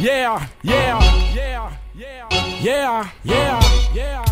yeah, yeah, yeah, yeah, yeah, yeah.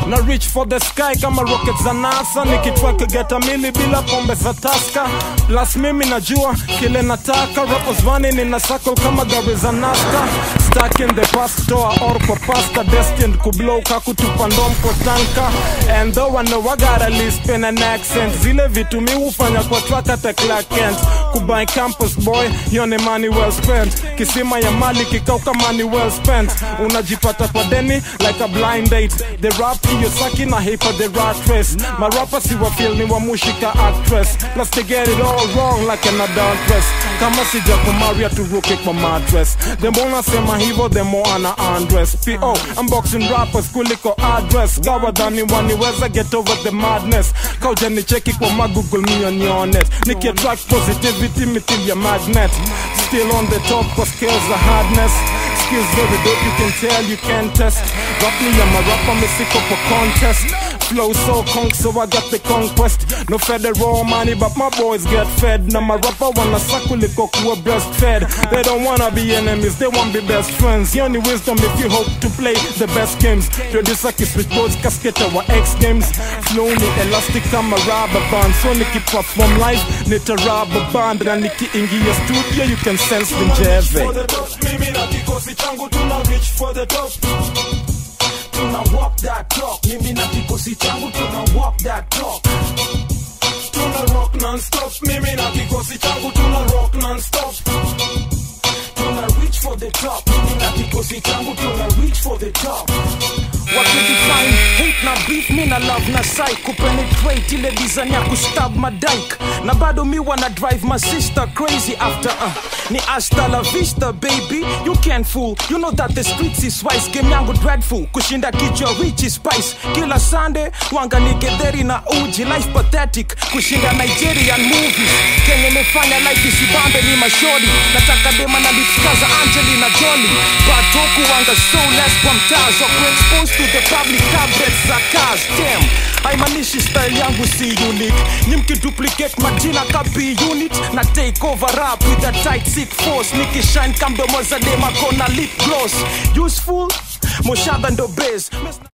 Na reach for the sky kama rockets za NASA, nikitry kugeta mili bila pombe za Tusker. Plus mimi najua kile nataka, rappers running in a circle kama gari za NASCAR. Stuck in the past, toa or kwa pasta, destined kublow kakutupa ndom kwa tanka. And though I know I got a lisp and an accent, zile vitu mi ufanya kwa track ata Clark Kent. Kubai campus boy, yone money well spent. Kisima ya mali kikauka money well spent. Unajipata kwa deni like a blind date. The rap hiyo saki na hipa the rat race. Marapa si wa feel ni wa mushika actress. Plus they get it all wrong like an adultress. Kama sija kumaria turuke kwa mattress. The more nasema hivo the more ana undress. P.O. unboxing rappers kuliko address. Gawa dhani waniweza get over the madness. Kauja ni cheki kwa magoogle millionet. Niki attract positivity mitil ya magnet. Still on the top kwa skills the hardness. Skills very dope, you can tell, you can test. Rap me, I'm a rapper, me sick up a contest. Flow so conk, so I got the conquest. No federal money, but my boys get fed. Now my rapper wanna suckle the cocoa breastfed. They don't wanna be enemies, they wanna be best friends. The only wisdom if you hope to play the best games. Producer kiss with boards, casket our X games. Flow ni elastic, I'm a rubber band. So niki perform live, need a rubber band. And niki ingi your studio, you can sense the jeve. Changu tuna reach for the top, tuna walk that talk. Mimi na kikosi changu tuna walk that talk, tuna rock non-stop. Mimi na kikosi changu tuna rock non-stop, tuna reach for the top. Mimi na kikosi changu tuna reach for the top. What we define, hate na beef, me na love na psych. Kupenetrate ile design ya kustab my dike. Na bado mi wanna drive my sister crazy after ni hasta la vista baby. You can't fool, you know that the streets is wise. Game yangu dreadful, kushinda kichwa rich is spice. Kila Sunday, wanga ni gederi na uji. Life pathetic, kushinda Nigerian movies. Kenye mefanya life isibambe ni mashori. Nataka dema na lips kaza Angelina Jolie. Batoku wanga so less kwa mtazo. Exposed to the public tablets za cars. Damn, haimanishi style yangu si unique. Nimki duplicate majina kapi unit. Na take over rap with a tight sick force. Niki shine kamdomo za dema kona lip gloss. Useful, moshaba ndo base.